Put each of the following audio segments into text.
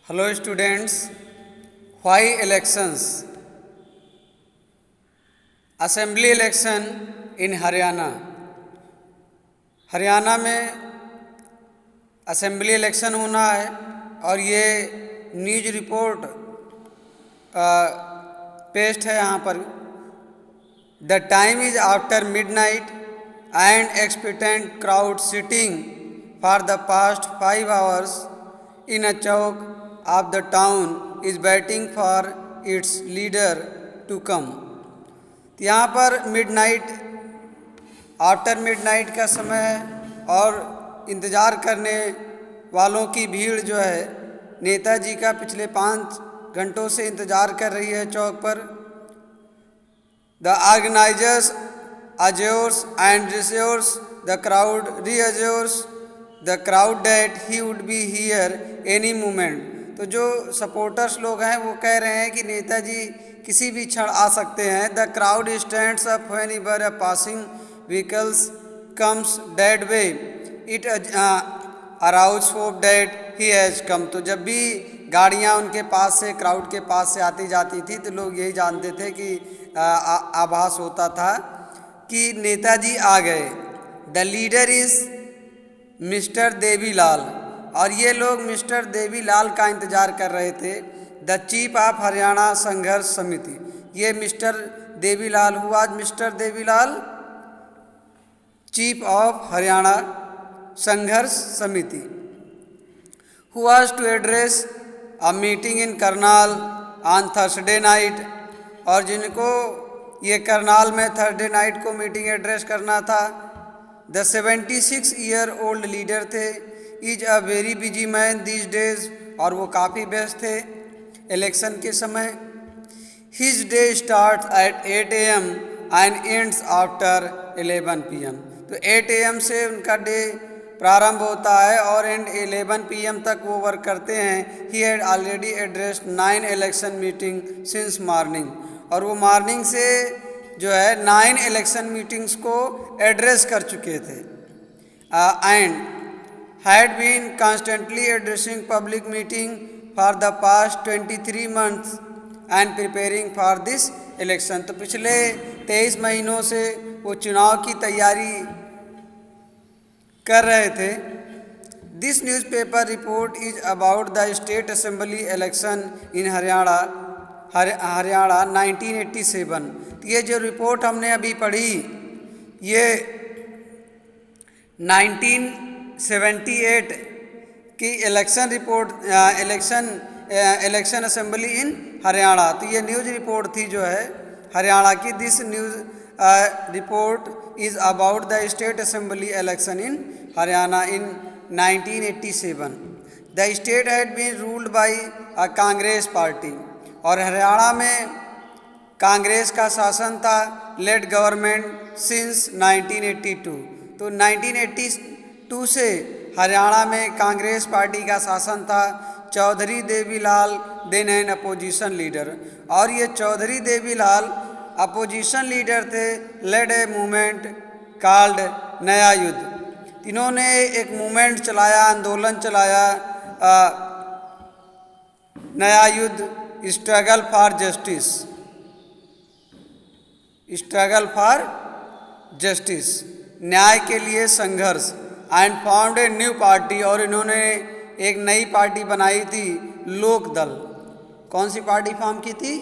Hello students, why elections? Assembly election in Haryana. Haryana में assembly election होना है और ये न्यूज रिपोर्ट पेस्ट है यहाँ पर। The time is after midnight and expectant crowd sitting for the past 5 hours in a chowk of the town is waiting for its leader to come। तो यहाँ पर मिडनाइट आफ्टर मिडनाइट का समय है और इंतज़ार करने वालों की भीड़ जो है नेताजी का पिछले 5 घंटों से इंतज़ार कर रही है चौक पर। The organisers assures and reassures the crowd, reassures the crowd that he would be here any moment। तो जो सपोर्टर्स लोग हैं वो कह रहे हैं कि नेताजी किसी भी क्षण आ सकते हैं। The crowd stands up whenever a passing vehicles comes that way it arouse hope that he has come. तो जब भी गाड़ियां उनके पास से क्राउड के पास से आती जाती थी तो लोग यही जानते थे कि आभास होता था कि नेताजी आ गए। The leader is mister Devilal, और ये लोग मिस्टर देवीलाल का इंतज़ार कर रहे थे। द चीफ ऑफ हरियाणा संघर्ष समिति, ये मिस्टर देवीलाल हुआ mister Devilal chief of Haryana संघर्ष समिति, who was to address a meeting in Karnal on Thursday night, और जिनको ये करनाल में थर्सडे नाइट को मीटिंग एड्रेस करना था। द 76-year-old लीडर थे। Is a very busy man these days, और वो काफ़ी व्यस्त थे इलेक्शन के समय। His day start at 8 AM and ends after 11 PM। तो 8 AM से उनका डे प्रारंभ होता है और एंड 11 PM तक वो वर्क करते हैं। He had already addressed 9 election meeting since morning, और वो मॉर्निंग से जो है 9 इलेक्शन मीटिंग्स को एड्रेस कर चुके थे। And had been constantly addressing public meeting for the past 23 months and preparing for this election. तो पिछले 23 महीनों से वो चुनाव की तैयारी कर रहे थे। This newspaper report is about the state assembly election in Haryana 1987। तो ये जो रिपोर्ट हमने अभी पढ़ी ये 1978 की election report election assembly in Haryana. तो ये न्यूज़ रिपोर्ट थी जो है हरियाणा की। This news report is about the state assembly election in Haryana in 1987। The state had been ruled by a Congress party, और हरियाणा में कांग्रेस का शासन था। Led government since 1982। तो 1982 से हरियाणा में कांग्रेस पार्टी का शासन था। Chaudhary Devilal then an opposition leader, और ये चौधरी देवीलाल अपोजिशन लीडर थे। Led a movement called Naya Yuddh. इन्होंने एक मूवमेंट चलाया, आंदोलन चलाया, नया युद्ध, struggle for justice, struggle for justice, न्याय के लिए संघर्ष। And found a new party, और इन्होंने एक नई पार्टी बनाई थी, लोकदल। कौन सी पार्टी फॉर्म की थी?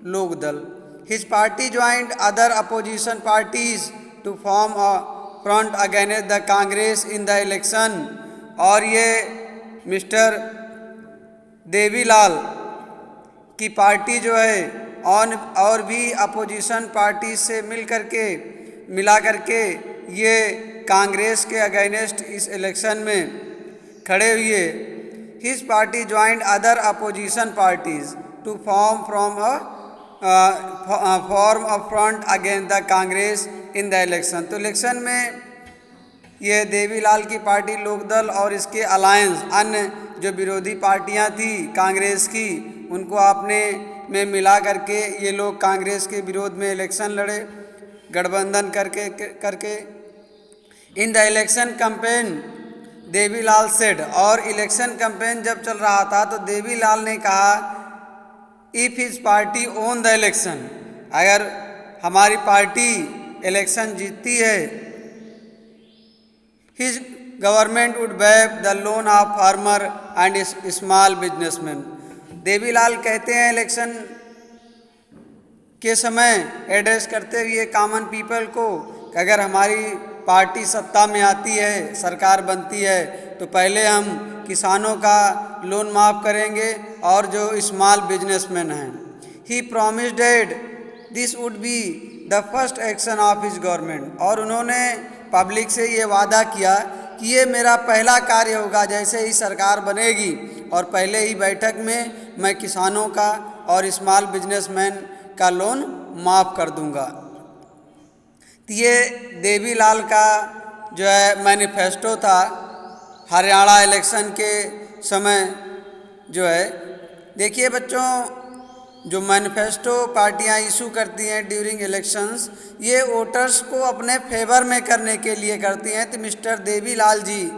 Lokdal. His party joined other opposition parties to form a front against the Congress in the election, और ये मिस्टर देवीलाल की पार्टी जो है और भी अपोजिशन पार्टी से मिला करके ये कांग्रेस के अगेंस्ट इस इलेक्शन में खड़े हुए। His party joined other opposition parties to form a front against the Congress in the election. तो इलेक्शन में ये देवीलाल की पार्टी लोकदल और इसके अलायंस अन्य जो विरोधी पार्टियां थी कांग्रेस की, उनको आपने में मिला करके ये लोग कांग्रेस के विरोध में इलेक्शन लड़े, गठबंधन करके। इन the election campaign Devilal said, और इलेक्शन कैंपेन जब चल रहा था तो देवीलाल ने कहा, if his party own the election, अगर हमारी पार्टी इलेक्शन जीतती है, his government would waive the loan of farmer and small businessman. Devilal कहते हैं इलेक्शन के समय एड्रेस करते हुए कॉमन पीपल को कि अगर हमारी पार्टी सत्ता में आती है, सरकार बनती है, तो पहले हम किसानों का लोन माफ़ करेंगे और जो स्मॉल बिजनेसमैन हैं। He promised that this would be the first action of his government, और उन्होंने पब्लिक से ये वादा किया कि ये मेरा पहला कार्य होगा, जैसे ही सरकार बनेगी और पहले ही बैठक में मैं किसानों का और स्मॉल बिजनेसमैन का लोन माफ़ कर दूंगा। तो ये देवीलाल का जो है मैनिफेस्टो था हरियाणा इलेक्शन के समय। जो है देखिए बच्चों, जो मैनिफेस्टो पार्टियां इशू करती हैं ड्यूरिंग इलेक्शंस, ये वोटर्स को अपने फेवर में करने के लिए करती हैं। तो मिस्टर देवीलाल जी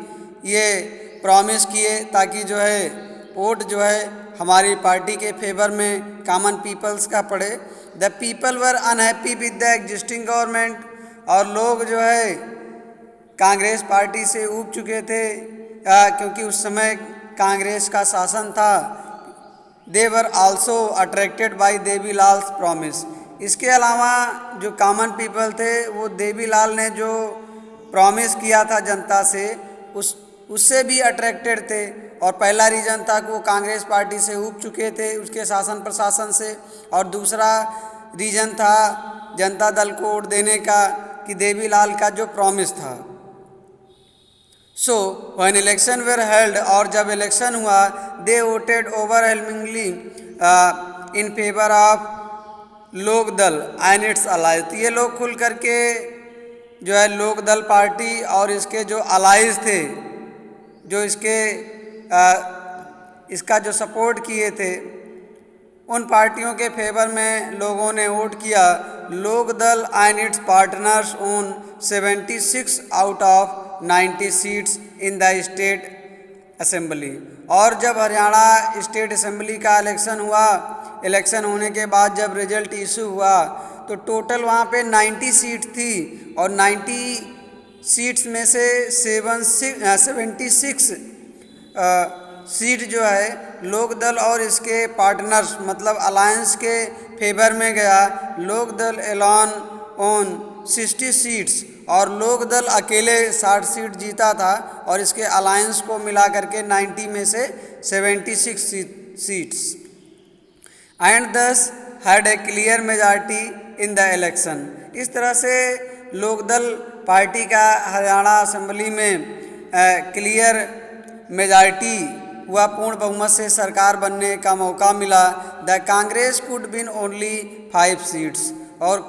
ये प्रॉमिस किए ताकि जो है वोट जो है हमारी पार्टी के फेवर में कॉमन पीपल्स का पड़े। The people were unhappy with the existing government, और लोग जो है कांग्रेस पार्टी से ऊब चुके थे क्योंकि उस समय कांग्रेस का शासन था। They were also attracted by Devilal promise. इसके अलावा जो कॉमन पीपल थे वो देवीलाल ने जो प्रॉमिस किया था जनता से उससे भी अट्रैक्टेड थे। और पहला रीज़न था कि वो कांग्रेस पार्टी से ऊब चुके थे उसके शासन प्रशासन से, और दूसरा रीज़न था जनता दल को वोट देने का कि देवीलाल का जो प्रॉमिस था। So when election were held, और जब इलेक्शन हुआ, they voted overwhelmingly in favour of Lokdal and its allies. तो ये लोग खुल करके जो है लोकदल पार्टी और इसके जो अलाइज थे, जो इसका जो सपोर्ट किए थे, उन पार्टियों के फेवर में लोगों ने वोट किया। Lokdal and its partners won 76 out of 90 seats in the state assembly. और जब हरियाणा स्टेट असेंबली का इलेक्शन हुआ, इलेक्शन होने के बाद जब रिजल्ट इशू हुआ तो टोटल वहाँ पे 90 सीट थी, और 90 सीट्स में से 76 सीट जो है लोकदल और इसके पार्टनर्स मतलब अलायंस के फेवर में गया। लोकदल एलॉन ऑन 60 सीट्स, और लोकदल अकेले 60 सीट जीता था, और इसके अलायंस को मिला करके 90 में से 76 सीट्स, एंड दस had a clear majority in the election. इस तरह से लोकदल पार्टी का हरियाणा असेंबली में क्लियर मेजॉरिटी हुआ, पूर्ण बहुमत से सरकार बनने का मौका मिला। The Congress could win only 5 seats, और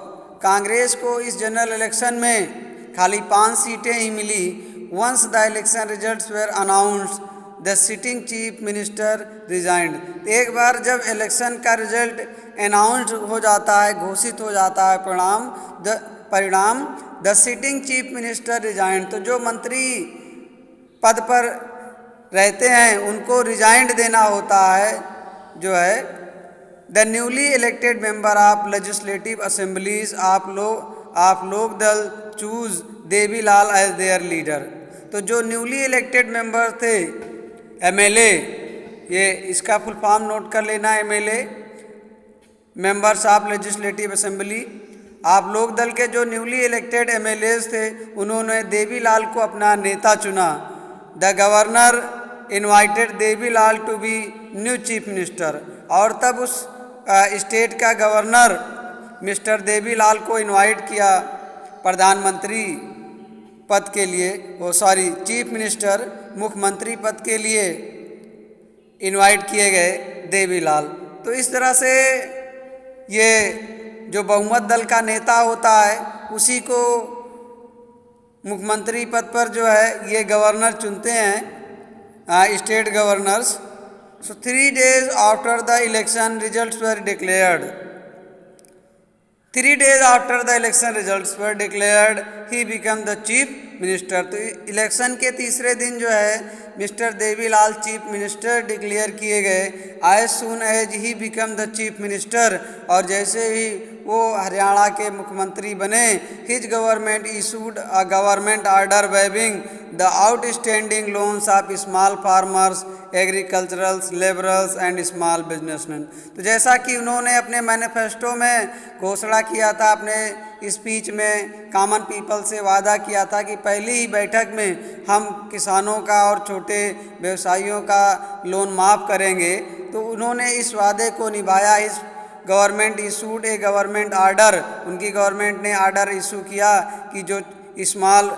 कांग्रेस को इस जनरल इलेक्शन में खाली 5 सीटें ही मिली। Once the election results were announced the sitting chief minister resigned. एक बार जब इलेक्शन का रिजल्ट अनाउंस्ड हो जाता है, घोषित हो जाता है परिणाम, the sitting chief minister resigned, तो जो मंत्री पद पर रहते हैं उनको रिजाइंड देना होता है। जो है the newly elected member of legislative assemblies of Lokdal choose Devilal as their leader. तो जो न्यूली इलेक्टेड मेंबर थे एमएलए, ये इसका फुल फॉर्म नोट कर लेना, MLA members of legislative assembly. आप लोकदल के जो न्यूली इलेक्टेड एमएलएज थे उन्होंने देवीलाल को अपना नेता चुना। The governor invited Devilal to be new chief minister, और तब उस स्टेट का गवर्नर मिस्टर देवीलाल को इनवाइट किया प्रधानमंत्री पद के लिए, चीफ मिनिस्टर मुख्यमंत्री पद के लिए इनवाइट किए गए देवीलाल। तो इस तरह से ये जो बहुमत दल का नेता होता है उसी को मुख्यमंत्री पद पर जो है ये गवर्नर चुनते हैं, state governors. So 3 days after the election results were declared. 3 days after the election results were declared, he became the chief minister. तो इलेक्शन के तीसरे दिन जो है mister Devilal chief minister declare किए गए. As soon as he become the chief minister, और जैसे ही वो हरियाणा के मुख्यमंत्री बने, his government issued a government order waiving the outstanding loans of small farmers, agriculturals, labourers and small businessman. तो जैसा कि उन्होंने अपने मैनिफेस्टो में घोषणा किया था, अपने स्पीच में कॉमन पीपल से वादा किया था कि पहली ही बैठक में हम किसानों का और छोटे व्यवसायियों का लोन माफ़ करेंगे, तो उन्होंने इस वादे को निभाया. इस गवर्नमेंट इशूड ए गवर्नमेंट ऑर्डर, उनकी गवर्नमेंट ने ऑर्डर इशू किया कि जो स्मॉल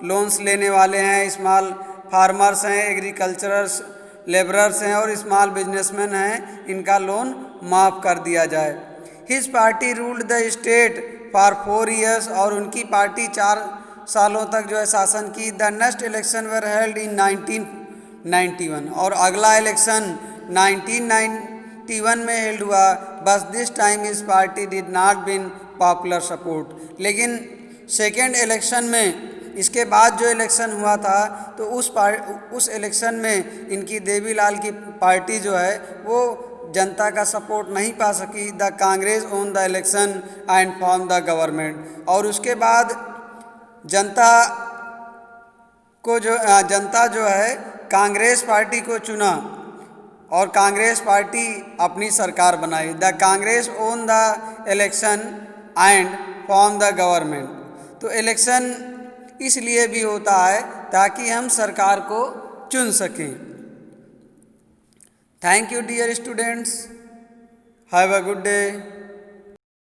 लोन्स लेने वाले हैं, स्मॉल फार्मर्स हैं, एग्रीकल्चरर्स, लेबरर्स हैं और स्मॉल बिजनेसमैन हैं, इनका लोन माफ़ कर दिया जाए. His party ruled the state for 4 years, और उनकी पार्टी 4 सालों तक जो है शासन की. The next election were held in 1991, और अगला इलेक्शन 1991 में हेल्ड हुआ. बस this time his party did not been popular support. लेकिन सेकेंड इलेक्शन में, इसके बाद जो इलेक्शन हुआ था, तो उस इलेक्शन में इनकी देवीलाल की पार्टी जो है वो जनता का सपोर्ट नहीं पा सकी. The Congress own the election and form the government, और उसके बाद जनता जो है कांग्रेस पार्टी को चुना और कांग्रेस पार्टी अपनी सरकार बनाई. The Congress own the election and form the government. तो इलेक्शन इसलिए भी होता है ताकि हम सरकार को चुन सकें. Thank you dear students, have a good day.